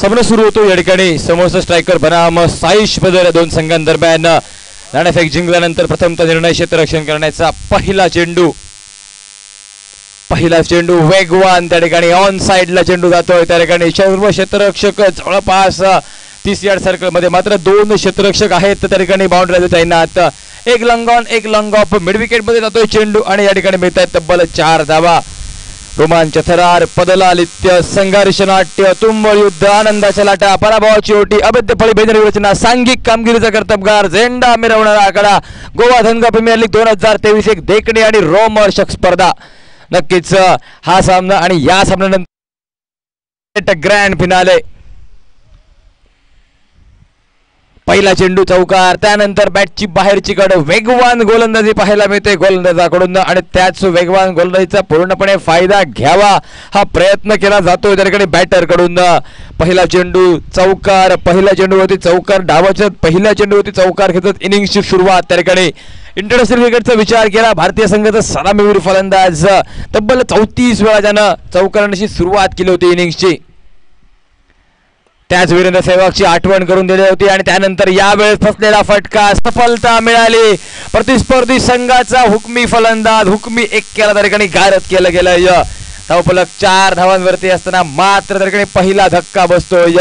सामना सुरू होतो या ठिकाणी समोरचा स्ट्रायकर बनाम साईश बदल दोन संघांदरम्यान नाणेफेक जिंकल्यानंतर प्रथमतः निर्णय क्षेत्ररक्षण करण्याचा पहिला चेंडू वेगवान त्या ठिकाणी ऑन साइडला चेंडू जातोय त्या ठिकाणी सर्व क्षेत्ररक्षक जवळपास 30 यार्ड सर्कल मध्ये मात्र 2 क्षेत्ररक्षक आहेत त्या ठिकाणी बाउंड्री तैनात एक लॉंग ऑन एक लॉंग ऑफ मिड विकेट मध्ये जातोय चेंडू आणि या ठिकाणी मिळतात तब्बल 4 धावा रोमांच थरार पदलालित्य संघर्ष नाट्य तुंबळ युद्ध आनंदाच्या लाटा पराभवाची ओटी अभेद्य फळी बेदरी रचना सांघिक कामगिरीचा कर्तबगार झेंडा मिरवणारा आकडा गोवा धनगर प्रीमियर लीग 2023 एक देखणी आणि रोमहर्षक स्पर्धा नक्कीच हा सामना आणि या सामन्यानंतर ग्रँड फिनाले पहिला चेंडू चौकार त्यानंतर बॅटची बाहेरची कड वेगवान गोलंदाजी पाहायला मिळते गोलंदाजाकडून आणि त्याच वेगवान गोलंदाजीचा पूर्णपणे फायदा घ्यावा हा प्रयत्न केला जातोय त्या ठिकाणी बॅटर कडून पहिला चेंडू चौकार पहिल्या चेंडूवरती चौकार डावाच्या पहिल्या चेंडूवरती चौकार घेतत इनिंगची सुरुवात त्या ठिकाणी इंटरनॅशनल क्रिकेटचा विचार केला भारतीय संघाचा सलामीवीर फलंदाज तब्बल 34 वेळा त्यानं चौकारांशी सुरुवात केली होती इनिंगची त्याच वीरेंद्र सेहवागची आठवण करून दिली होती आणि त्यानंतर यावेळेस फसलेला फटका सफलता मिळाली प्रतिस्पर्धी संघाचा हुकमी फलंदाज हुकमी एक्क्याला त्या ठिकाणी गारद केलं गेलं धावफलक 4 धावांवरती असताना मात्र त्या ठिकाणी पहिला धक्का बसतोय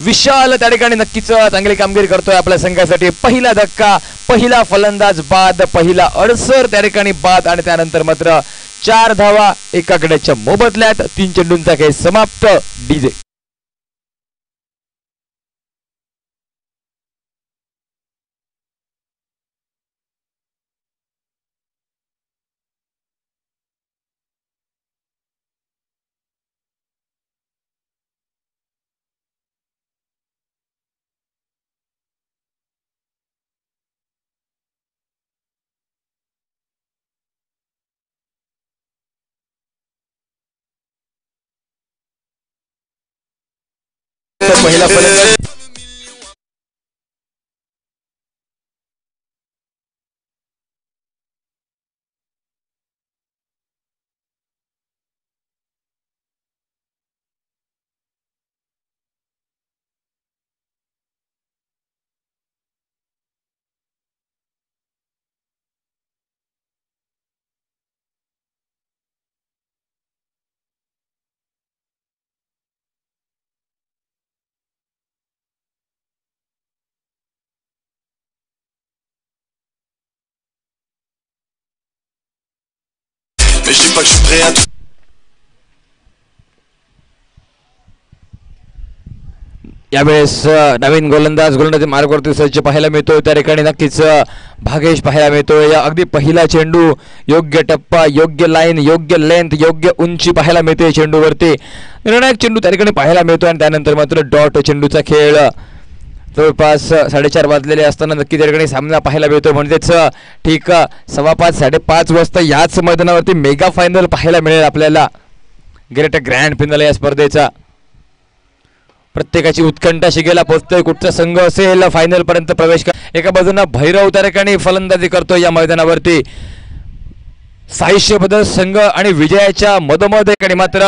विशाल त्या ठिकाणी नक्कीच चांगली कामगिरी करतोय आपल्या संघासाठी पहिला धक्का पहिला फलंदाज बाद पहिला अडसर त्या ठिकाणी बाद आणि त्यानंतर मात्र 4 धावा एका गड्याच्या मोबदल्यात 3 चेंडूंचा खेळ समाप्त डीजे पहिला फलंदाज यावेळेस नवीन गोलंदाजी मार्गावरती सज्ज पाहायला मिळतोय त्या ठिकाणी नक्कीच भागेश पाहायला मिळतोय अगदी पहिला चेंडू योग्य टप्पा योग्य लाईन योग्य लेंथ योग्य उंची पाहायला मिळते चेंडूवरती निर्णायक चेंडू त्या ठिकाणी पाहायला मिळतोय आणि त्यानंतर मात्र डॉट चेंडूचा खेळ जवळपास 4:30 वाजलेले असताना नक्की त्या ठिकाणी सामना पाहायला मिळतो म्हणजेच ठीक 5:15 5:30 वाजता याच मैदानावरती मेगा फायनल पाहायला मिळेल आपल्याला ग्रँड फिनाल या स्पर्धेचा प्रत्येकाची उत्कंठा शिगेला पोहोचतोय कुठचा संघ असेल फायनल पर्यंत प्रवेश एका बाजूला भैरव त्या ठिकाणी फलंदाजी करतोय या मैदानावरती साहित्य बदल संघ आणि विजयाच्या मधोमध मात्र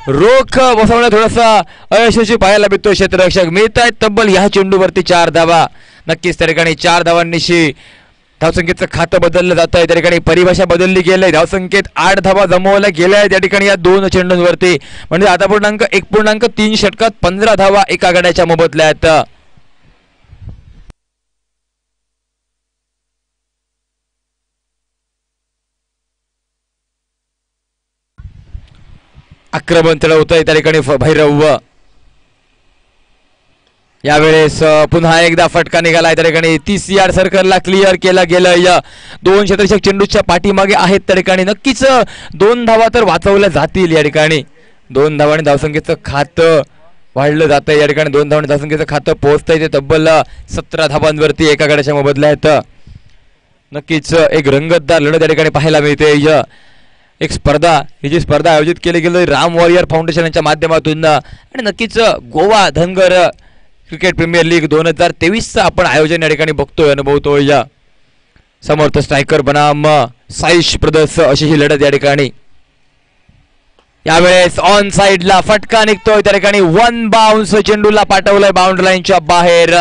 रोख बसवण्यात थोडासा अयशस्वी पाहायला मिळतोय क्षेत्ररक्षक मिळत आहेत तब्बल या चेंडूवरती 4 धावा नक्कीच त्या ठिकाणी 4 धावांनीशी धावसंख्येचं खातं बदललं जात आहे त्या ठिकाणी परिभाषा बदलली गेली धावसंख्येत 8 धावा जमवल्या गेल्या त्या ठिकाणी या 2 चेंडूंवरती म्हणजे आता 1.3 षटकात 15 धावा एका गड्याच्या मोबदल्यात आक्रमण चढवत आहे त्या ठिकाणी भैरव यावेळेस पुन्हा एकदा फटका निघाला त्या ठिकाणी 30 यार्ड सर्कलला क्लिअर केला गेलं 2 क्षेत्ररक्षक चेंडूच्या पाठीमागे आहेत त्या ठिकाणी नक्कीच 2 धावा तर वाचवल्या जातील या ठिकाणी 2 धावांनी धावसंख्येचं खातं वाढलं जात आहे या ठिकाणी 2 धावांनी धावसंख्येचं खातं पोहोचतंय ते तब्बल 17 धावांवरती एका गड्याच्या मोबदल्यात नक्कीच एक रंगतदार लढत या ठिकाणी पाहायला मिळते एक स्पर्धा ही जी स्पर्धा आयोजित केली गेली राम वॉरियर फाउंडेशन यांच्या माध्यमातून आणि नक्कीच Goa Dhangar cricket premier league 2023चं आपण आयोजन या ठिकाणी बघतोय अनुभवतोय समर्थ स्ट्रायकर बनाम साईश ब्रदर्स अशी ही लढत या ठिकाणी यावेळेस ऑन साइडला फटका निघतोय त्या ठिकाणी वन बाउन्स चेंडूला पाठवलंय बाउंड्री लाईनच्या बाहेर.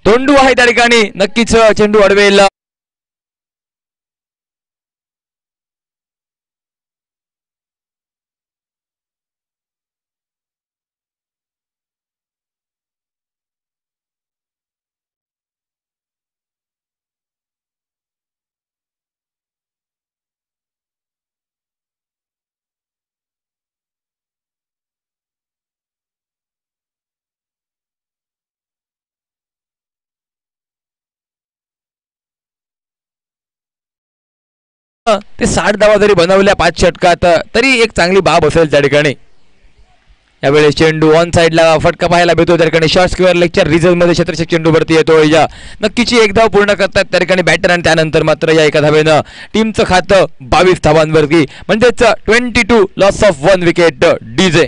धोंडू आहे त्या ठिकाणी नक्कीच चेंडू अडवेल. ते 60 धावा जरी बनवल्या 5 षटकात तरी एक चांगली बाब असेल त्या ठिकाणी. यावेळेस चेंडू ऑन साइडला फटका पाहायला मिळतो त्या ठिकाणी. शॉर्ट स्क्वेअर लेगच्या रिझल्ट मध्ये क्षेत्ररक्षक चेंडू वरती येतो. या नक्कीच एक धाव पूर्ण करतात त्या ठिकाणी बॅटर आणि त्यानंतर मात्र या एका धावेनं टीमचं खातं 22 धावांवरती म्हणजेच 22 loss of 1 wicket. DJ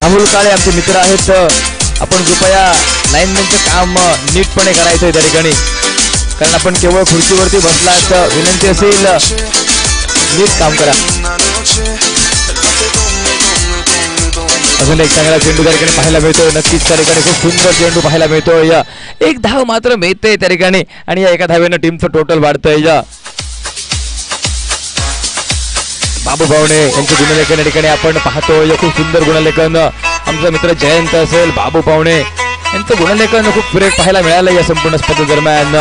Rahul Kale आमचे मित्र आहेत. आपण कृपया लाईनमॅनचं काम नीटपणे करायचंय त्या ठिकाणी, कारण आपण केवळ खुर्चीवरती बसलात. विनंती असेल नीट काम करा. अजून एक चांगला चेंडू त्या ठिकाणी पाहायला मिळतोय. नक्कीच त्या ठिकाणी खूप सुंदर चेंडू पाहायला मिळतोय. एक धाव मात्र मिळते त्या ठिकाणी आणि या एका धावेनं टीमचं टोटल वाढतंय. बाबू भावणे यांचे गुणलेखन या ठिकाणी आपण पाहतोय. खूप सुंदर गुणलेखन. आमचा मित्र जयंत असेल, बाबू भावणे यांचं गुणलेखन खूप सुरेख पाहायला मिळालं या संपूर्ण स्पर्धे दरम्यान.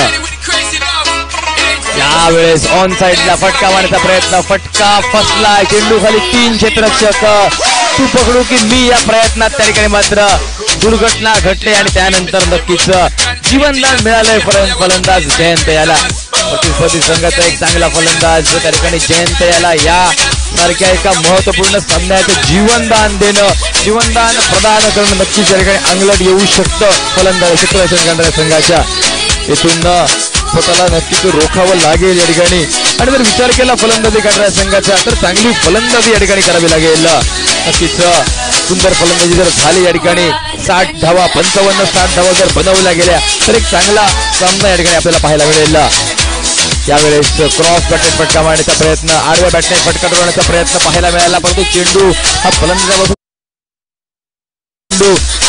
यावेळेस ऑन साइडला फटका मारण्याचा प्रयत्न, फटका फसला. चेंडू खाली 3 क्षेत्ररक्षक. तू पकडू की मी या प्रयत्नात त्या ठिकाणी मात्र दुर्घटना घडली आणि त्यानंतर नक्कीच जीवनदान मिळालंय फलंदाज जयंत याला. प्रतिस्पर्धी संघाचा एक चांगला फलंदाज त्या ठिकाणी जयंत याला या सारख्या एका महत्वपूर्ण सामन्यात जीवनदान देणं, जीवनदान प्रदान करणं नक्कीच त्या ठिकाणी अंगलट येऊ शकतं फलंदाज क्षेत्ररक्षण संघाच्या. येथून स्वतःला नक्कीच रोखावं लागेल या ठिकाणी. आणि जर विचार केला फलंदाजी करणाऱ्या संघाचा तर चांगली फलंदाजी या ठिकाणी करावी लागेल. नक्कीच सुंदर फलंदाजी जर झाली या ठिकाणी 60 धावा 55-60 धावा जर बनवल्या गेल्या तर एक चांगला सामना या ठिकाणी आपल्याला पाहायला मिळेल. यावेळेस क्रॉस बॅटनेट फटका मारण्याचा प्रयत्न, आडव्या बॅटनेट फटका मारण्याचा प्रयत्न पाहायला मिळाला, परंतु चेंडू हा फलंदाजापासून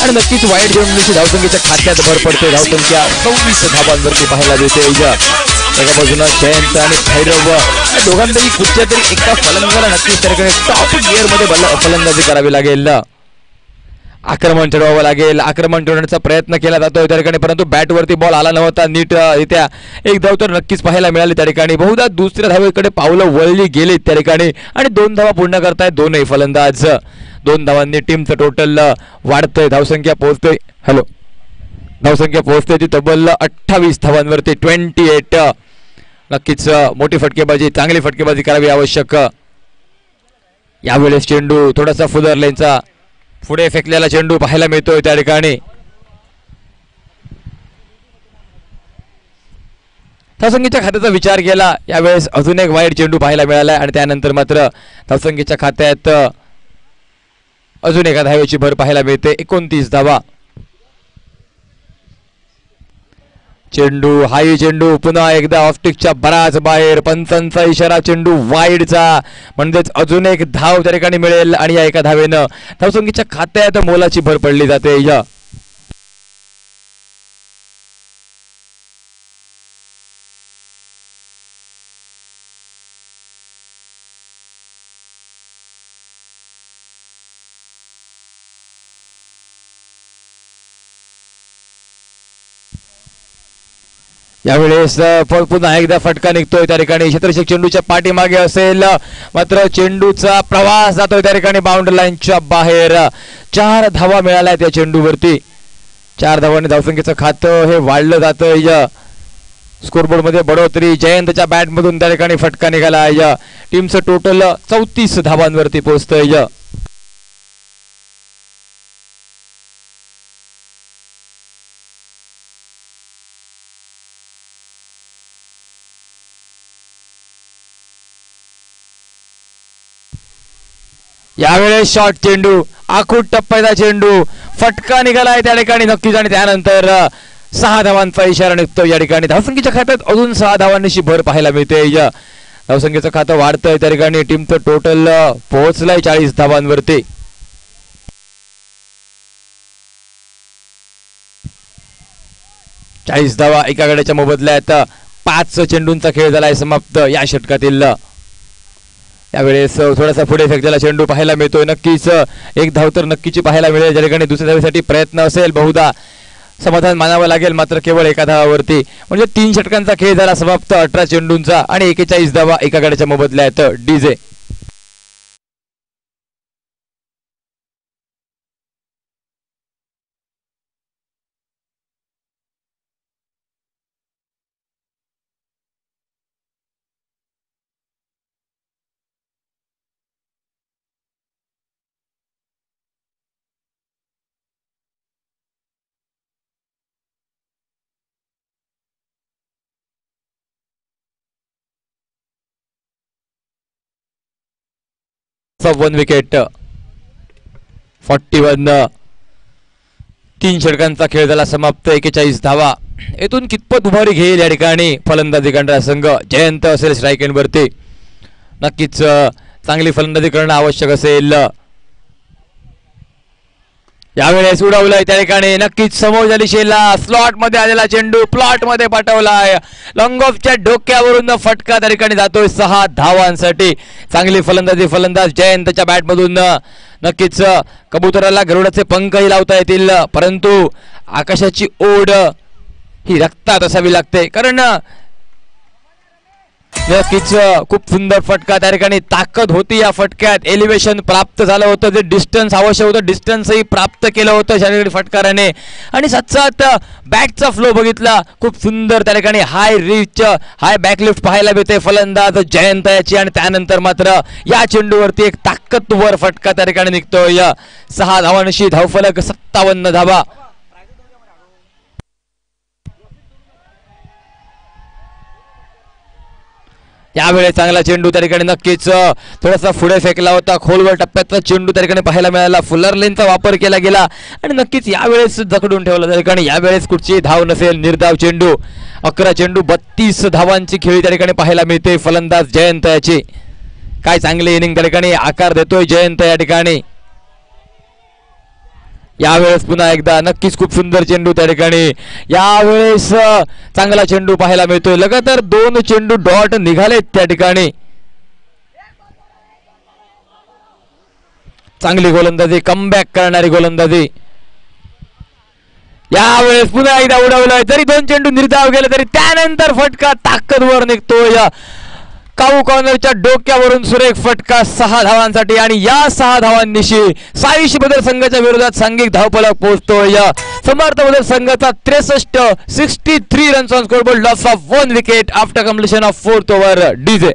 आणि नक्कीच वाईट चेंडूची धावसंख्येच्या खात्यात भर पडते. धावसंख्या 26 धावांवरती पाहायला मिळते. एका बाजूला जयंत आणि भैरव दोघांपैकी कुठच्या तरी एका फलंदाजाला नक्कीच त्या ठिकाणी टॉप गिअर मध्ये फलंदाजी करावी लागेल. आक्रमण चढवावं लागेल. आक्रमण चढवण्याचा प्रयत्न केला जातोय त्या ठिकाणी, परंतु बॅटवरती बॉल आला नव्हता नीट येत्या. एक धाव तर नक्कीच पाहायला मिळाली त्या ठिकाणी. बहुधा दुसऱ्या धावेकडे पावलं वळली गेली त्या ठिकाणी आणि 2 धावा पूर्ण करतायत दोनही फलंदाज. 2 धावांनी टीमचं टोटल वाढतंय. धावसंख्या पोहोचते ती तब्बल 28 धावांवरती 28. नक्कीच मोठी फटकेबाजी, चांगली फटकेबाजी करावी आवश्यक. यावेळेस चेंडू थोडासा फुदर लेनचा पुढे फेकलेला चेंडू पाहायला मिळतोय त्या ठिकाणी. धावसंख्येच्या खात्याचा विचार केला यावेळेस अजून एक वाईट चेंडू पाहायला मिळालाय आणि त्यानंतर मात्र धावसंख्येच्या खात्यात अजून एका धावेची भर पाहायला मिळते. 29 धावा. चेंडू हाई चेंडू पुन्हा एकदा ऑफस्टिकच्या बराच बाहेर. पंचांचा इशारा चेंडू वाईडचा, म्हणजेच अजून एक धाव त्या ठिकाणी मिळेल आणि या एका धावेनं धावसंख्येच्या खात्यात मोलाची भर पडली जाते. यावेळेस पुन्हा एकदा फटका निघतोय त्या ठिकाणी. क्षेत्ररक्षक चेंडूच्या पाठीमागे असेल, मात्र चेंडूचा प्रवास जातोय त्या ठिकाणी बाउंड्री लाईनच्या बाहेर. 4 धावा मिळाल्या त्या चेंडूवरती. 4 धावांनी धावसंख्येचं खातं हे वाढलं जातं. स्कोरबोर्ड मध्ये बढोतरी. जयंतच्या बॅट मधून त्या ठिकाणी फटका निघाला. टीमचं टोटल 34 धावांवरती पोहोचतंय. यावेळेस शॉर्ट चेंडू, आखूट टप्प्याचा चेंडू, फटका निघालाय त्या ठिकाणी नक्कीच. आणि त्यानंतर 6 धावांचा इशारा निघतो. या ठिकाणी धावसंख्येच्या खात्यात अजून 6 धावांची भर पाहायला मिळते. धावसंख्येचं खातं वाढतंय त्या ठिकाणी. टीमचं टोटल पोहोचलंय 40 धावांवरती. चाळीस धावा एका गड्याच्या मोबदल्यात 5 चेंडूंचा खेळ झालाय समाप्त या षटकातील. यावेळेस थोडासा पुढे फेकलेला चेंडू पाहायला मिळतोय. नक्कीच एक धाव तर नक्कीची पाहायला मिळेल. ज्या ठिकाणी दुसऱ्या धावेसाठी प्रयत्न असेल, बहुधा समाधान मानावं लागेल, मात्र केवळ एका धावावरती. म्हणजे 3 षटकांचा खेळ झाला समाप्त 18 चेंडूंचा आणि 41 धावा एका गड्याच्या मोबदल्यात. DJ one wicket. 41. 3 षटकांचा खेळ झाला समाप्त. 41 धावा. येथून कितपत उभारी घेईल या ठिकाणी फलंदाजी करणारा संघ. जयंत असेल स्ट्राईक एंड वरती. नक्कीच चांगली फलंदाजी करणं आवश्यक असेल. यावेळेस उडवलंय त्या ठिकाणी. नक्कीच समोरच्या दिशेला स्लॉट मध्ये आलेला चेंडू प्लॉट मध्ये पाठवलाय. लॉंग ऑफच्या डोक्यावरून फटका त्या ठिकाणी जातोय 6 धावांसाठी. चांगली फलंदाजी फलंदाज जयंतच्या बॅट मधून. नक्कीच कबुतराला गरुडाचे पंखही लावता येतील, परंतु आकाशाची ओढ ही रक्तात असावी लागते. कारण नक्कीच खूप सुंदर फटका त्या ठिकाणी. ताकद होती या फटक्यात. एलिव्हेशन प्राप्त झालं होतं. जे डिस्टन्स आवश्यक होतं डिस्टन्सही प्राप्त केलं होतं शारीरिक फटकाराने. आणि साथ बॅटचा फ्लो बघितला. खूप सुंदर त्या ठिकाणी हाय रिच हाय बॅकलिफ्ट पाहायला मिळते फलंदाज जयंत याची. आणि त्यानंतर मात्र या चेंडूवरती एक ताकदवर फटका त्या ठिकाणी निघतोय. 6 धावांशी धावफलक 57 धावा. यावेळेस चांगला चेंडू त्या ठिकाणी. नक्कीच थोडासा पुढे फेकला होता. खोलवर टप्प्यातला चेंडू त्या ठिकाणी पाहायला मिळाला. फुलर लेनचा वापर केला गेला आणि नक्कीच यावेळेस जखडून ठेवला त्या ठिकाणी. यावेळेस कुठची धाव नसेल. निर्धाव चेंडू. 11 चेंडू 32 धावांची खेळी त्या ठिकाणी पाहायला मिळते फलंदाज जयंत याची. काय चांगली इनिंग त्या ठिकाणी आकार देतोय जयंत या ठिकाणी. यावेळेस पुन्हा एकदा नक्कीच खूप सुंदर चेंडू त्या ठिकाणी. यावेळेस चांगला चेंडू पाहायला मिळतोय. लगातार 2 चेंडू डॉट निघालेत त्या ठिकाणी. चांगली गोलंदाजी, कमबॅक करणारी गोलंदाजी. यावेळेस पुन्हा एकदा उडवलंय. जरी 2 चेंडू निर्धाव गेले तरी त्यानंतर फटका ताकदवर निघतोय. काऊ कॉर्नरच्या डोक्यावरून सुरेख फटका 6 धावांसाठी. आणि या 6 धावांनिशी साईश बदल संघाच्या विरोधात सांघिक धावफलक पोहोचतोय. समर्थ बदल संघाचा 63 runs on scoreboard. Loss of 1 wicket after completion of 4th over. DJ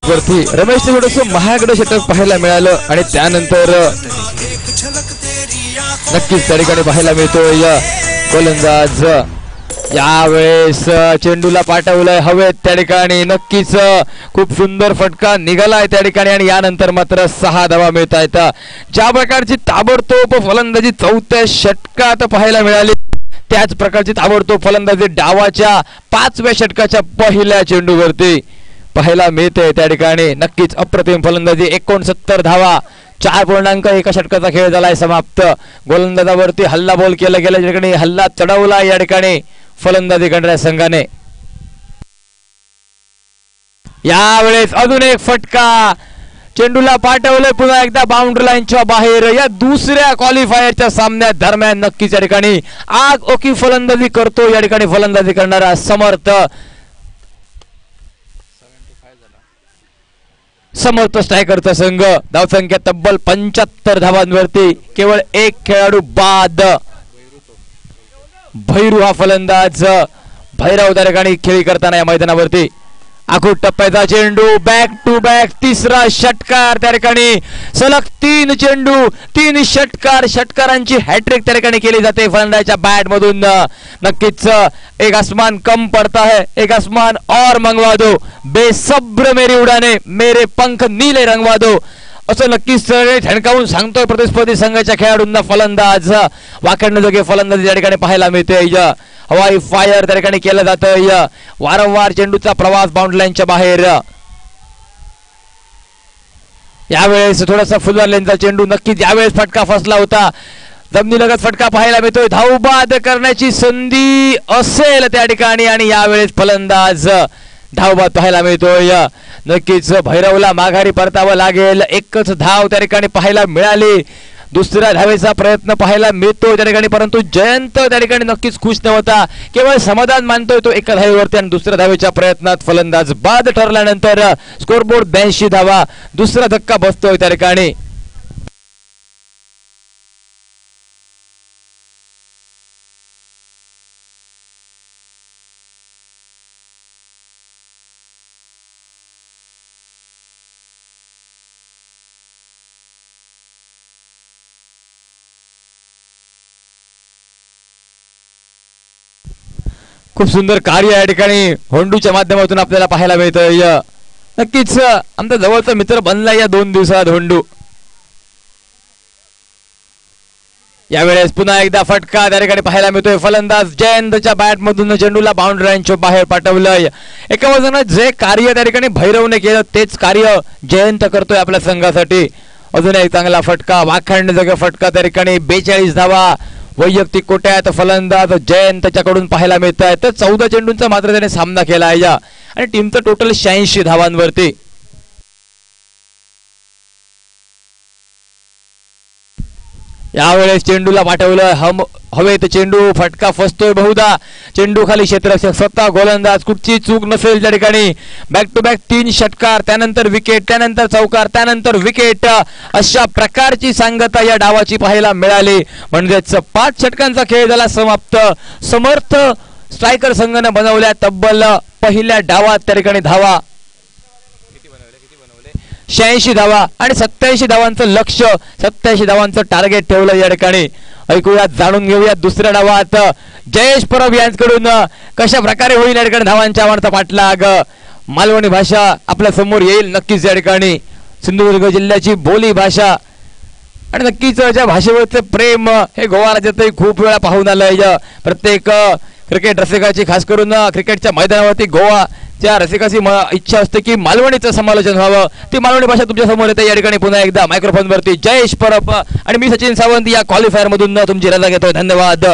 वरती रमेश थोडंसं महागडं षटक पाहायला मिळालं. आणि त्यानंतर नक्कीच त्या ठिकाणी पाहायला मिळतोय गोलंदाज यावेळेस चेंडूला पाठवलंय हवेत त्या ठिकाणी. नक्कीच खूप सुंदर फटका निघालाय त्या ठिकाणी. आणि यानंतर मात्र 6 धावा मिळत आहेत. ज्या प्रकारची ताबडतोब फलंदाजी 4थ्या षटकात पाहायला मिळाली, त्याच प्रकारची ताबडतोब फलंदाजी डावाच्या 5व्या षटकाच्या पहिल्या चेंडूवरती पाहायला मिळते त्या ठिकाणी. नक्कीच अप्रतिम फलंदाजी. 69 धावा. 4.1 षटकाचा खेळ झालाय समाप्त. गोलंदाजावरती हल्ला बॉल केला गेला. या ठिकाणी हल्ला चढवला या ठिकाणी फलंदाजी करणाऱ्या संघाने. यावेळेस अजून एक फटका, चेंडूला पाठवलंय पुन्हा एकदा बाउंड्री लाईनच्या बाहेर. या दुसऱ्या क्वालिफायरच्या सामन्यात दरम्यान नक्कीच या ठिकाणी आग ओकी फलंदाजी करतो. या ठिकाणी फलंदाजी करणारा समर्थ स्ट्रायकरचा संघ. धावसंख्या तब्बल 75 धावांवरती, केवळ एक खेळाडू बाद. भैरू हा फलंदाज. भैरव त्या ठिकाणी खेळी करताना या मैदानावरती. आखूड टप्प्याचा चेंडू, बॅक टू बॅक तिसरा षटकार. त्या ठिकाणी सलग 3 चेंडू 3 षटकार, षटकारांची हॅट्रिक त्या ठिकाणी केली जाते फलंदाजाच्या बॅट मधून. नक्कीच एक आसमान कम पडता है, एक आसमान और मंगवा दो, बेसब्र मेरी उडाने, मेरे पंख नीले रंगवा दो, असं नक्कीच ठणकावून सांगतोय प्रतिस्पर्धी संघाच्या खेळाडूंना फलंदाज. वाकडनं जोगे फलंदाजी या ठिकाणी पाहायला मिळते. हवाई फायर त्या ठिकाणी केलं जातं. वारंवार चेंडूचा प्रवास बाउंड्री लाईनच्या बाहेर. यावेळेस थोडासा फुलरलेनचा चेंडू, नक्कीच यावेळेस फटका फसला होता. जमिनीलगत फटका पाहायला मिळतोय. धावबाद करण्याची संधी असेल त्या ठिकाणी आणि यावेळेस फलंदाज धावबाद पाहायला मिळतोय. नक्कीच भैरवला माघारी परतावं लागेल. एकच धाव त्या ठिकाणी पाहायला मिळाली. दुसऱ्या धावेचा प्रयत्न पाहायला मिळतो त्या ठिकाणी, परंतु जयंत त्या ठिकाणी नक्कीच खुश नव्हता. केवळ समाधान मानतोय तो एका धावेवरती आणि दुसऱ्या धावेच्या प्रयत्नात फलंदाज बाद ठरल्यानंतर स्कोरबोर्ड 82 धावा. दुसरा धक्का बसतोय त्या ठिकाणी. खूप सुंदर कार्य या ठिकाणी होंडूच्या माध्यमातून आपल्याला पाहायला मिळतं. नक्कीच आमचा जवळचा मित्र बनला या 2 दिवसात होंडू. यावेळेस पुन्हा एकदा फटका त्या ठिकाणी पाहायला मिळतोय. फलंदाज जयंतच्या बॅट मधून चेंडूला बाउंड्री लाईनच्या बाहेर पाठवलंय. एका बाजूने जे कार्य त्या ठिकाणी भैरवने केलं तेच कार्य जयंत करतोय आपल्या संघासाठी. अजून एक चांगला फटका, वाखाणणे जग फटका त्या ठिकाणी. 42 धावा वैयक्तिक कोट्यात फलंदाज जयंतच्याकडून पाहायला मिळत आहे. तर 14 चेंडूंचा मात्र त्याने सामना केला आहे आणि टीमचं टोटल 86 धावांवरती. यावेळेस चेंडूला पाठवलं हवेत, चेंडू फटका फसतोय बहुधा. चेंडू खाली क्षेत्ररक्षक स्वतः गोलंदाज, कुठची चूक नसेल त्या ठिकाणी. बॅक टू बॅक 3 षटकार, त्यानंतर विकेट, त्यानंतर चौकार, त्यानंतर विकेट. अशा प्रकारची सांगता या डावाची पाहायला मिळाली. म्हणजेच 5 षटकांचा खेळ झाला समाप्त. समर्थ स्ट्रायकर संघानं बनवल्या तब्बल पहिल्या डावात त्या ठिकाणी धावा 86 धावा आणि 87 धावांचं लक्ष, 87 धावांचं टार्गेट ठेवलं या ठिकाणी. ऐकूयात, जाणून घेऊयात दुसऱ्या डावात जयेश परब यांच्याकडून कशा प्रकारे होईल या ठिकाणी धावांच्या आव्हानाचा पाठलाग. मालवणी भाषा आपल्या समोर येईल नक्कीच या ठिकाणी. सिंधुदुर्ग जिल्ह्याची बोली भाषा आणि नक्कीच ज्या भाषेवरचे प्रेम हे गोवा राज्यातही खूप वेळा पाहून आलंय. प्रत्येक क्रिकेट रसिकाची, खास करून क्रिकेटच्या मैदानावरती गोवाच्या रसिकाची इच्छा असते की मालवणीचं समालोचन व्हावं. ती मालवणी भाषा तुमच्या समोर येते या ठिकाणी. पुन्हा एकदा मायक्रोफोनवरती जयेश परब आणि मी सचिन सावंत या क्वालिफायर मधून तुमची रजा घेतोय. धन्यवाद.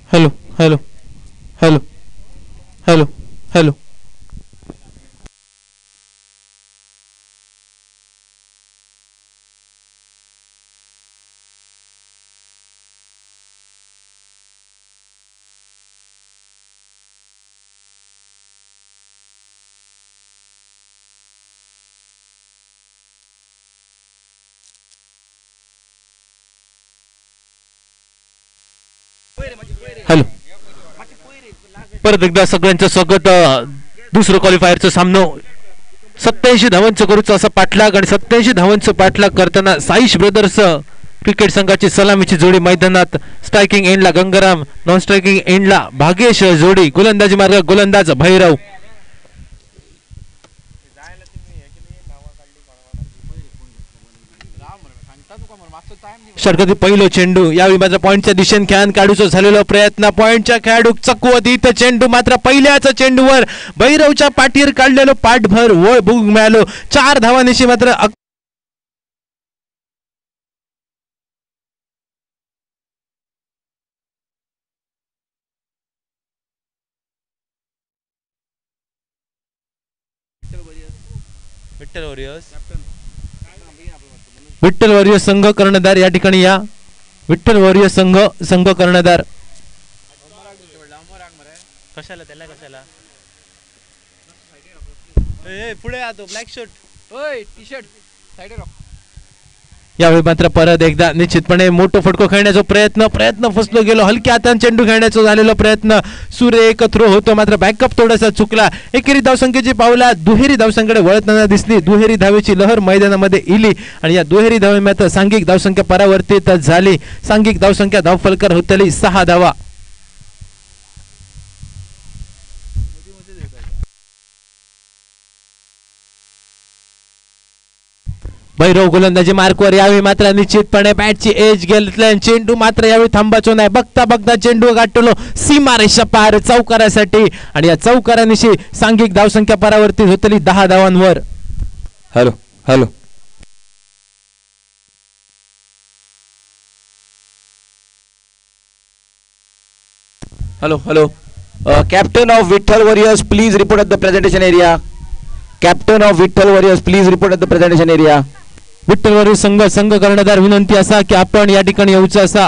Hello hello hello hello hello hello परत एकदा सगळ्यांचं स्वागत. दुसरं क्वालिफायरचं सामनो 87 धावांचं करूचं असं पाठलाग आणि 87 धावांचं पाठलाग करताना साईश ब्रदर्स क्रिकेट संघाची सलामीची जोडी मैदानात. स्ट्रायकिंग एंडला गंगाराम, नॉन स्ट्रायकिंग एंडला भागेश जोडी. गोलंदाजी मार्ग गोलंदाज भैरव. षटकातील पहिलो चेंडू यावेळी मात्र पॉइंटच्या दिशेने खेळान काढूचा झालेला प्रयत्न. पॉइंटच्या खेळाडू चकवत इथं चेंडू मात्र पहिल्याच चेंडूवर भैरवच्या पाठीवर काढलेलो पाठभर वळ भूग मिळालो. 4 धावांनिशी मात्र विठ्ठल वॉरियर्स संघ कर्णधार या ठिकाणी या. विठ्ठल वॉरियर्स संघ कर्णधार. कशाला त्याला कशाला पुढे आतो ब्लॅक शर्ट ओय टी शर्ट साइडर. यावेळी मात्र परत एकदा निश्चितपणे मोठं फटको खेळण्याचा प्रयत्न फसलो गेलो. हलक्या हाताने चेंडू खेळण्याचा झालेला प्रयत्न सुरेख थ्रो होतो मात्र बॅकअप थोडासा चुकला. एकेरी धावसंख्येची पावला दुहेरी धावसंख्येकडे वळताना दिसली. दुहेरी धावेची लहर मैदानामध्ये इली आणि या दुहेरी धावे मात्र सांघिक धावसंख्या परावर्तित झाली. सांघिक धावसंख्या धावफलकर होतली 6 धावा. भैरव गोलंदाजी मार्कवर. यावेळी मात्र निश्चितपणे बॅटची एज घेतल्या. चेंडू मात्र यावेळी थांबायचो नाही. बघता चेंडू गाठलो सीमारेषा पार चौकारासाठी आणि या चौकारानिशी सांघिक धावसंख्या परावर्तित होतली 10 धावांवर. Hello hello hello hello captain of Vitthal warriors please report at the presentation area. Captain of Vitthal warriors please report at the presentation area. Vitthal warriors संघ कर्णधार विनंती असा की आपण या ठिकाणी येऊचं असा.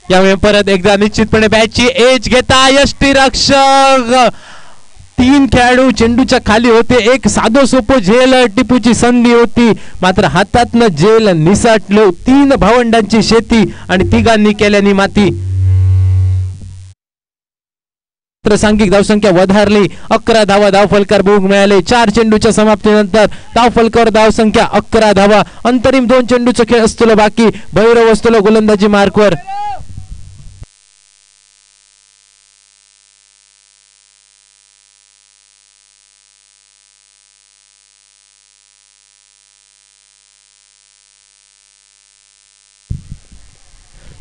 यावेळी परत एकदा निश्चितपणे बॅटची एज घेता यष्टीरक्षक. 3 खेळाडू चेंडूच्या खाली होते. एक साधो सोपो झेल टिपूची संधी होती मात्र हातातनं झेल निसटलो. 3 भावंडांची शेती आणि तिघांनी केल्यानी माती. सांघिक धावसंख्या वधारली. 11 धावा धावफलकार भोग मिळाले. 4 चेंडूच्या समाप्तीनंतर धावफलकावर धावसंख्या 11 धावा. अंतरिम 2 चेंडूचा खेळ असतो बाकी. भैरव असतो गोलंदाजी मार्कवर.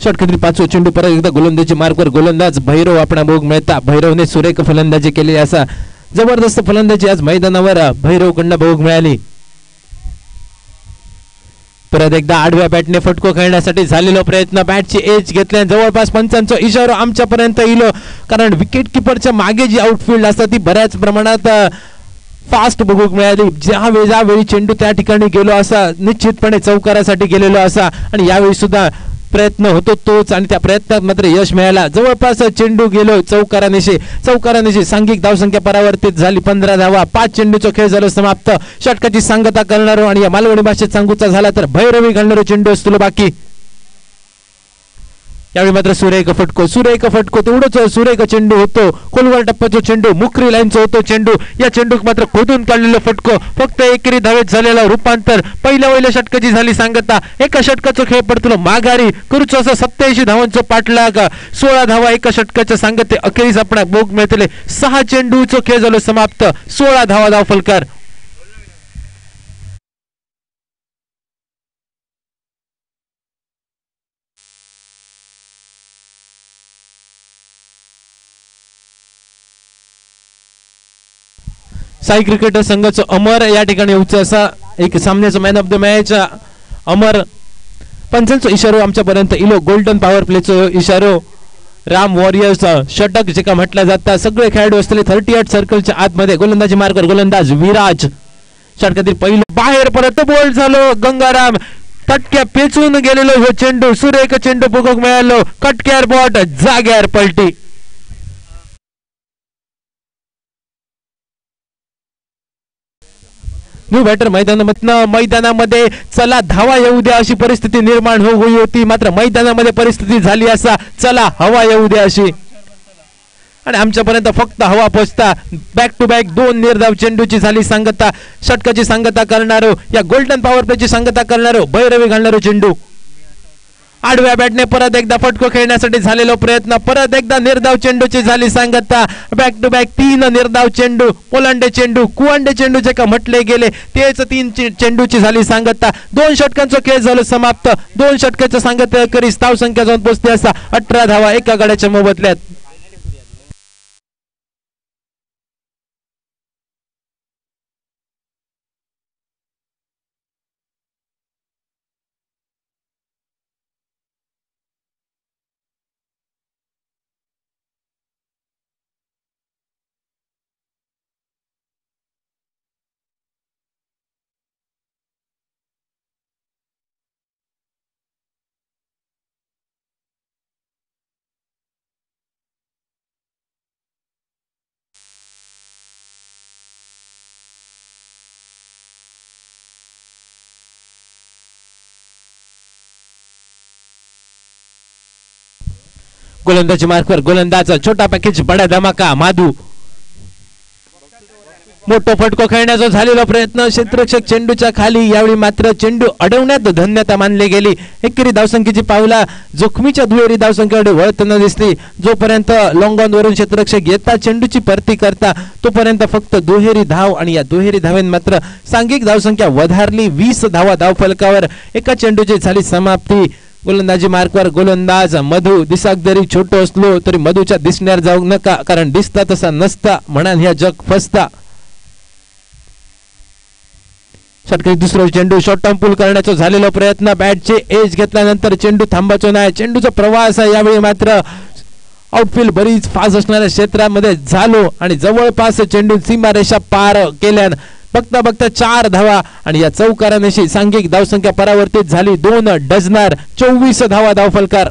षटकातील 5वा चेंडू परत एकदा गोलंदाजी मार्कवर. गोलंदाज भैरव आपला भोग मिळता. भैरवने सुरेख फलंदाजी केली. असा जबरदस्त फलंदाजी आज मैदानावर भैरवकडनं भोग मिळाली. परत एकदा आडव्या बॅटने फटको खेळण्यासाठी झालेला प्रयत्न. बॅटची एज घेतल्या. जवळपास पंचांचा इशारा आमच्यापर्यंत येलो कारण विकेट किपरच्या मागे जी आउटफील्ड असतात ती बऱ्याच प्रमाणात फास्ट बघूक मिळाली. ज्यावेळी चेंडू त्या ठिकाणी गेलो असा निश्चितपणे चौकारासाठी गेलेलो असा आणि यावेळी सुद्धा प्रयत्न होतो तोच आणि त्या प्रयत्नात मात्र यश मिळाला. जवळपास चेंडू गेलो चौकारानिशी सांघिक धावसंख्या परावर्तित झाली. 15 धावा. 5 चेंडूचा खेळ झाला समाप्त. षटकाची सांगता करणारो आणि या मालवणी भाषेत सांगूचा झाला तर भैरवी घालणारो चेंडू असतो बाकी. यावेळी मात्र सुरेख फटको तेवढंच सुरेख चेंडू होतो. खोलवर टप्प्याचा चेंडू मुखरी लाईनचा होतो चेंडू. या चेंडूक मात्र खोदून काढलेलं फटको. फक्त एकेरी धावेत झालेला रूपांतर. पहिल्या षटकाची झाली सांगता. एका षटकाचा खेळ पडतो माघारी करूच असं 87 धावांचं पाठलाग. 16 धावा एका षटकाच्या सांगते. अखेरीस आपण भोग मिळतले. 6 चेंडूचा खेळ झालो समाप्त. 16 धावा धावफलकार. साई क्रिकेटर संघाचं अमर या ठिकाणी उच्च असा एक सामन्याचा मॅन ऑफ द मॅच अमर पंचांचो इशारो आमच्यापर्यंत इलो. गोल्डन पॉवर प्लेचो इशारो. राम वॉरियर्स षटक जे का म्हटलं जातं. सगळे खेळाडू असलेले 38 सर्कलच्या आतमध्ये गोलंदाजी मार्कर गोलंदाज विराज. षटकातील पहिलं बाहेर परत बोल्ड झालो. गंगाराम तटक्या पेचून गेलेलो हो चेंडू. सुरेख चेंडू बघूक मिळालो. कटक्यार बॉट जाग्यार पलटी. न्यू बॅटर मैदानामध्ये चला धावा येऊ द्या अशी परिस्थिती निर्माण होई होती. मात्र मैदानामध्ये परिस्थिती झाली असा चला हवा येऊ द्या अशी. आणि आमच्यापर्यंत फक्त हवा पोचता. बॅक टू बॅक 2 निर्धाव चेंडूची झाली सांगता. षटकाची सांगता करणारो या गोल्डन पॉवर प्लेची सांगता करणारो भैरवी घालणारो चेंडू. आडव्या बॅटने परत एकदा फटको खेळण्यासाठी झालेला प्रयत्न. परत एकदा निर्धाव चेंडूची झाली सांगता. बॅक टू बॅक 3 निर्धाव चेंडू. पोलांडे चेंडू कुवांडे चेंडू जे का म्हटले गेले तेच 3 चेंडूची झाली सांगता. 2 षटकांचा खेळ झालो समाप्त. 2 षटकाच्या सांगता करीस धाव संख्या जाऊन पोहोचते असा 18 धावा एका गड्याच्या मोबदल्यात. गोलंदाजी मार्कवर गोलंदाज छोटा पॅकेज बडा धमाका माधू. मोठा फटको खेळण्याचा झालेला प्रयत्न. क्षेत्ररक्षक चेंडूच्या खाली. यावेळी मात्र चेंडू अडवण्यात धन्यता मानली गेली. एकेरी धावसंख्येची पावला जोखमीच्या दुहेरी धावसंख्येकडे वळताना दिसली. जोपर्यंत लॉंग ऑन वरून क्षेत्ररक्षक येता चेंडूची परती करता तोपर्यंत फक्त दुहेरी धाव. आणि या दुहेरी धावेन मात्र सांघिक धावसंख्या वधारली. 20 धावा धावफलकावर. एका चेंडूची झाली समाप्ती. गोलंदाजी मार्कवर गोलंदाज मधू. दिसाक जरी छोटो असलो तरी मधूच्या दिसण्यावर जाऊ नका, कारण दिसता तसा नसता म्हणून ह्या जग फसता. षटकातील दुसरा चेंडू शॉर्ट टर्म पूल करण्याचा झालेला प्रयत्न. बॅटचे एज घेतल्यानंतर चेंडू थांबायचो नाही. चेंडूचा प्रवास यावेळी मात्र आउटफील्ड बरीच फास्ट असणाऱ्या क्षेत्रामध्ये झालो आणि जवळपास चेंडू सीमारेषा पार केल्यान बघता बघता 4 धावा. आणि या चौकारानेशी सांघिक धावसंख्या परावर्तित झाली. 2 डझनार 24 धावा धावफलकार.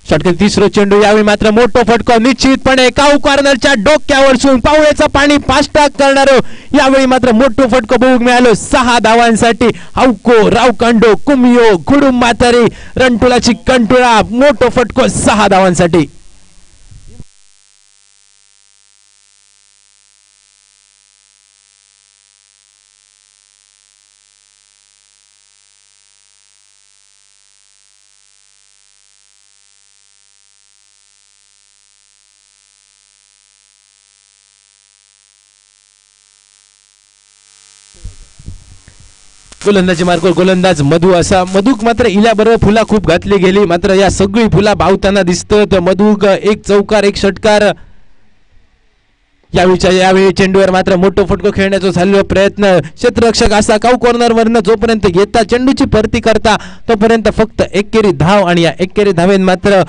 षटकातील तिसरा चेंडू. यावेळी मात्र मोठा फटको निश्चितपणे काऊ कॉर्नरच्या डोक्यावर सून पावळेचा पाणी पास्टाक करणारो. यावेळी मात्र मोठा फटको बघूक मिळालो 6 धावांसाठी. हावको रावकांडो कुमियो खुडुम म्हातारी रणटुलाची कंटुळा. मोठा फटको 6 धावांसाठी. गोलंदाजी मार्कवर गोलंदाज मधू असा. मधुक मात्र इल्याबरोबर फुला खूप घातली गेली. मात्र या सगळी फुला भावताना दिसतं. तर मधुक एक चौकार एक षटकार. यावेळी चेंडूवर मात्र मोठा फटको खेळण्याचा झालेला प्रयत्न. क्षेत्ररक्षक असा काऊ कॉर्नर वरनं जोपर्यंत येता चेंडूची परती करता तोपर्यंत फक्त एकेरी धाव. आणि या एकेरी धावेन मात्र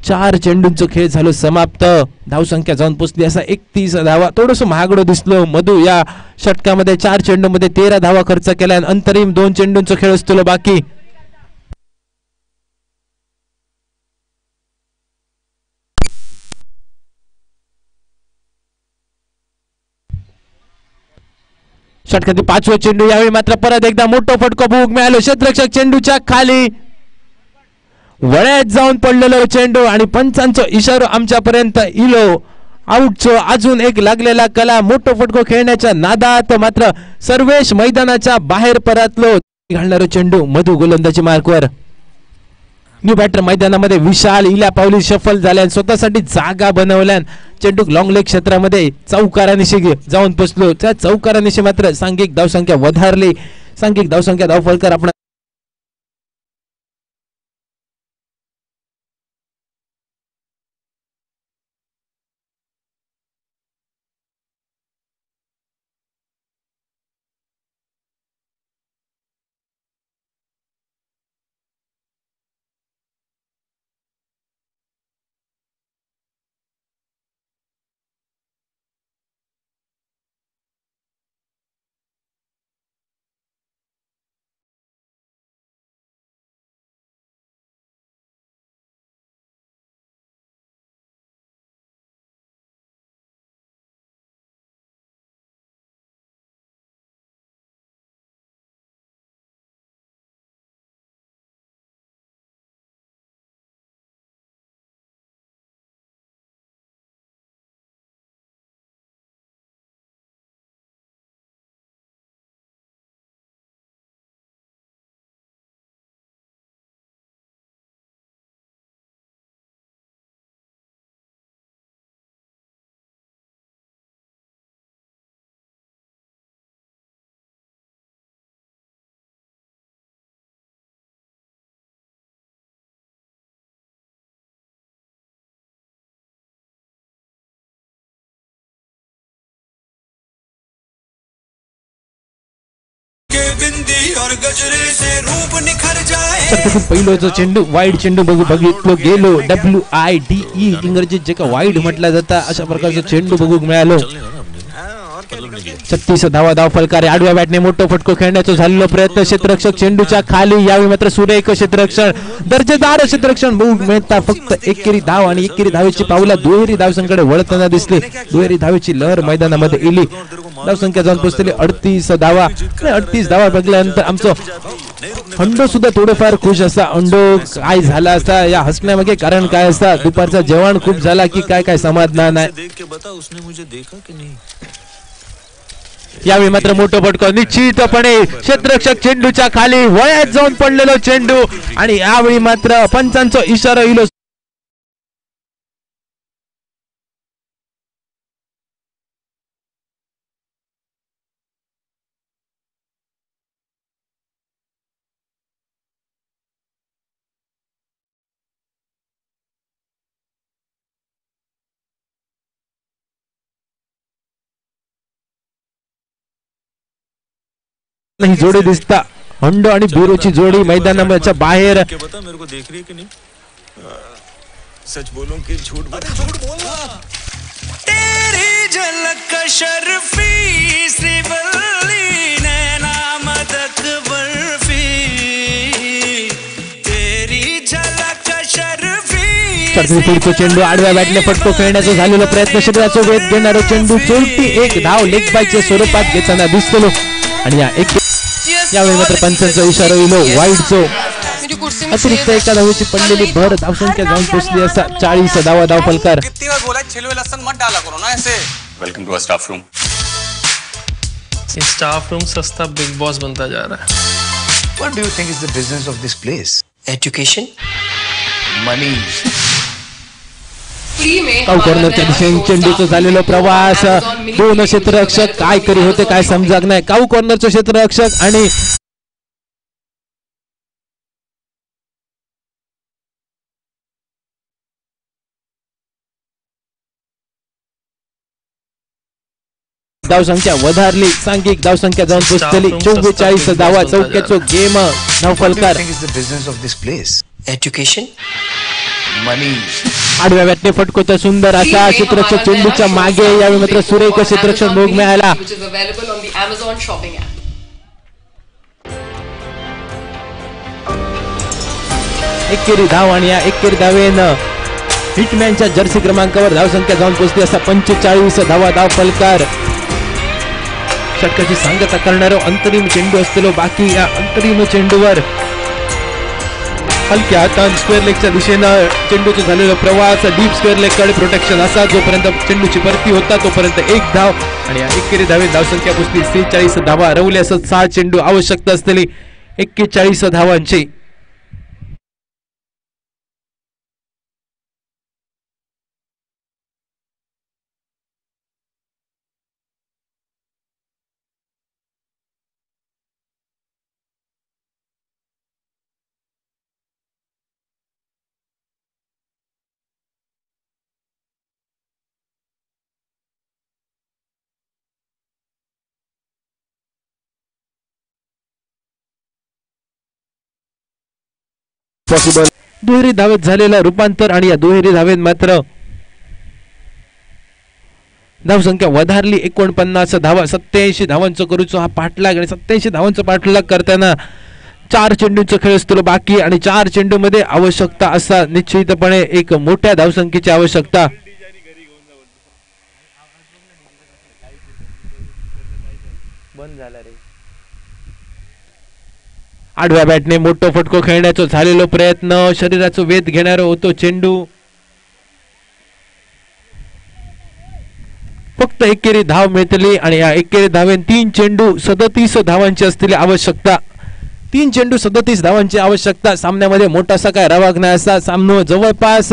4 चेंडूंचा खेळ झालो समाप्त. धावसंख्या जाऊन पोचली असा 31 धावा. थोडस महागडो दिसलो मधू. या षटकामध्ये 4 चेंडूमध्ये 13 धावा खर्च केल्या. अंतरिम 2 चेंडूंचा खेळ असतो बाकी. षटकातील 5वा चेंडू. यावेळी मात्र परत एकदा मोठा फटको बघूक मिळालो. क्षेत्ररक्षक चेंडूच्या खाली. वळ्यात जाऊन पडलेलो चेंडू आणि पंचांचा इशारा आमच्यापर्यंत इलो. आउटचो अजून एक लागलेला कला. मोठा फटको खेळण्याच्या नादात मात्र सर्वेश मैदानाच्या बाहेर परतलो. घालणारा चेंडू मधू गोलंदाजी मार्कवर. न्यू बॅटर मैदानामध्ये विशाल इल्या पावली शफल झाल्यान स्वतःसाठी जागा बनवल्यान चेंडू लॉंग लेग क्षेत्रामध्ये चौकारानिशी जाऊन पोचलो. त्या चौकारानिशी मात्र सांघिक धावसंख्या वधारली. सांघिक धावसंख्या धावफलकर आपण और गजरे से रूप निखर जाए. षटकातील पहिलो जो चेंडू वाईड चेंडू बघितलो गेलो. WIDE इंग्रजीत जे का वाईड म्हटलं जातं अशा प्रकारचं चेंडू बघू मिळालो. 36 धावा धाव फलकारे. आडव्या बॅटने मोठं फटको खेळण्याचा झालेला प्रयत्न. क्षेत्ररक्षक चेंडूच्या खाली. यावेळी मात्र सुरेख क्षेत्ररक्षण दर्जेदार क्षेत्ररक्षण बघू मिळतात. फक्त एकेरी धाव आणि एकेरी धावेची पावला दुहेरी धावसंख्येकडे वळताना दिसली. दुहेरी धावेची लहर मैदानामध्ये इली. धावसंख्या जाऊन पोहोचलेली 38 धावा. 38 धावा बघल्यानंतर आमचं अंडो सुद्धा थोडेफार खुश असा. अंडो काय झाला असा या हसण्यामागे कारण काय असता. दुपारचा जेवण खूप झाला की काय काय समाधान नाही. यावेळी मात्र मोठं फटको निश्चितपणे क्षेत्ररक्षक चेंडूच्या खाली वळ्यात जाऊन पडलेलो चेंडू आणि यावेळी मात्र पंचांचा इशारा इलो. ही जोडी दिसता. हंडो आणि बिरोची जोडी मैदानाच्या बाहेर. मेरे को देख रही है कि नहीं? सच बोलूं कि झूठ बोलूं? तेरी झलक शर्फी श्रीवल्ली नैना मदक बर्फी. तेरी झलक शर्फी. पुढचा चेंडू आडव्या बॅटने फटको खेळण्याचा झालेला प्रयत्न. शरीराचा वेध घेणारा चेंडू चोरटी एक धाव लेग बायच्या स्वरूपात घेताना दिसतो आणि यावेळी मात्र पंचांचा इशारा इलो. वाईडचो अतिरिक्त एका धावेची पडलेली भर धावसंख्या जाऊन पोहोचली असा 40 धावा धाव फलकार. कितनी बार बोला छिलवे लहसुन मत डाला करो ना ऐसे. Welcome to our staff room. ये स्टाफ रूम सस्ता बिग बॉस बनता जा रहा है. What do you think is the business of this place? Education. Money. काऊ कॉर्नरच्या दिशेने चेंडूचा झालेला प्रवास. दोन क्षेत्ररक्षक काय करी होते काय समजत नाही. काऊ कॉर्नरचं क्षेत्ररक्षक आणि धावसंख्या वधारली. सांघिक धावसंख्या जाऊन पोहोचली 44 धावा. चौक्याचो गेम धाव फलकार. What do you think is the business of this place? Education. Money. आडव्या बॅटने फटकोचा सुंदर असा क्षेत्ररक्षक चेंडूच्या मागे. यावेळी मात्र सुरेख क्षेत्ररक्षण भोग मिळाला. एकेरी धाव आणि या एकेरी धावेनं हिटमॅनच्या जर्सी क्रमांकावर धावसंख्या जाऊन पोहोचली असा 45 धावा धाव फलकार. षटकाची सांगता करणारा अंतरिम चेंडू असलेलो बाकी. या अंतरिम चेंडूवर हलक्या हातान स्क्वेअर लेगच्या दिशेनं चेंडूचा झालेला प्रवास. डीप स्क्वेअर लेग कडे प्रोटेक्शन असा. जोपर्यंत चेंडूची परती होता तोपर्यंत एक धाव आणि या एकेरी धावेत धावसंख्या पोहोचली 46 धावा. रवले असं 6 चेंडू आवश्यकता असलेली 41 धावांची. पॉसिबल दुहेरी धावेत झालेलं रूपांतर आणि या दुहेरी धावेत मात्र धावसंख्या वधारली. 49 धावा. 87 धावांचा करूचो हा पाठलाग आणि 87 धावांचा पाठलाग करताना 4 चेंडूंचा खेळ असतो बाकी आणि 4 चेंडू मध्ये आवश्यकता असा निश्चितपणे एक मोठ्या धावसंख्येची आवश्यकता. बंद झाला रे. आडव्या बॅटने मोठं फटको खेळण्याचा झालेला प्रयत्न. शरीराचा वेध घेणारा होतो चेंडू. फक्त एकेरी धाव मिळतली आणि या एकेरी धावेन 3 चेंडू 37 धावांची असलेली आवश्यकता. 3 चेंडू 37 धावांची आवश्यकता. सामन्यामध्ये मोठासा काय रवाग नाही असा. सामना जवळपास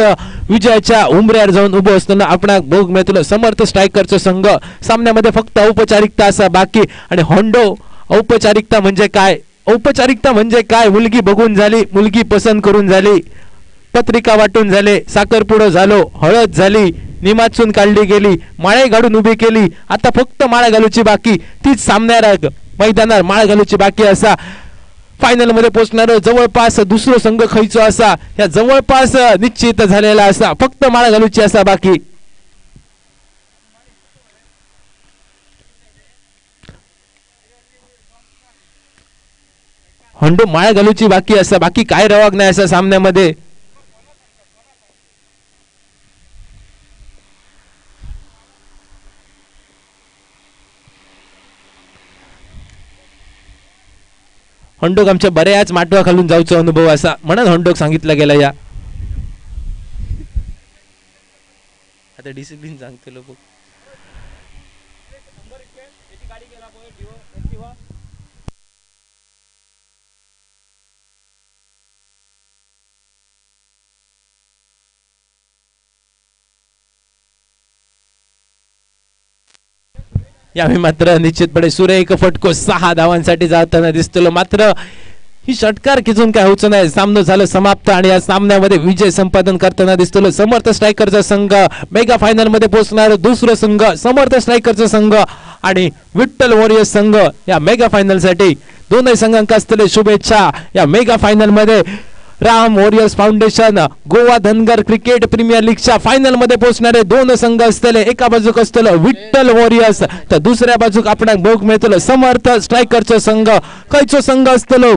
विजयाच्या उंबऱ्यावर जाऊन उभं असताना आपण भोग मिळतो. समर्थ स्ट्रायकरचा संघ. सामन्यामध्ये फक्त औपचारिकता असा बाकी आणि होंडो. औपचारिकता म्हणजे काय? औपचारिकता म्हणजे काय? मुलगी बघून झाली, मुलगी पसंत करून झाली, पत्रिका वाटून झाले, साखरपुडो झालो, हळद झाली, निमाचून काढली गेली, माळे घालून उभी केली. आता फक्त माळा घालूची बाकी. तीच सामन्यात मैदानावर माळ घालूची बाकी असा फायनल मध्ये पोहोचणार जवळपास दुसरं संघ खयचो असा या जवळपास निश्चित झालेला असा फक्त माळ घालूची असा बाकी हंडू माळ घालूची बाकी असा बाकी काय रवाग नाही असा सामन्यामध्ये हंडोक आमच्या बऱ्याच माटवा खालून जाऊचा अनुभव असा म्हणून हंडोक सांगितलं गेला या आता डिसिप्लिन सांगते लोक यावेळी मात्र निश्चितपणे सुरेख फटको 6 धावांसाठी जाताना दिसतो मात्र ही षटकार खिचून काय होचं नाही सामना झालं समाप्त आणि या सामन्यामध्ये विजय संपादन करताना दिसतो समर्थ स्ट्रायकरचा संघ मेगा फायनल मध्ये पोहोचणार दुसरा संघ समर्थ स्ट्रायकरचा संघ आणि विठ्ठल वॉरियर्स संघ या मेगा फायनल साठी दोनही संघांका असलेले शुभेच्छा या मेगा फायनल मध्ये Ram warriors foundation Goa Dhangar cricket premier लीगच्या फायनल मध्ये पोहोचणारे दोन संघ असलेले एका बाजूक असलेलं विठ्ठल वॉरियर्स तर दुसऱ्या बाजूक आपण बघ मिळतो समर्थ स्ट्रायकरचा संघ खयचो संघ असतो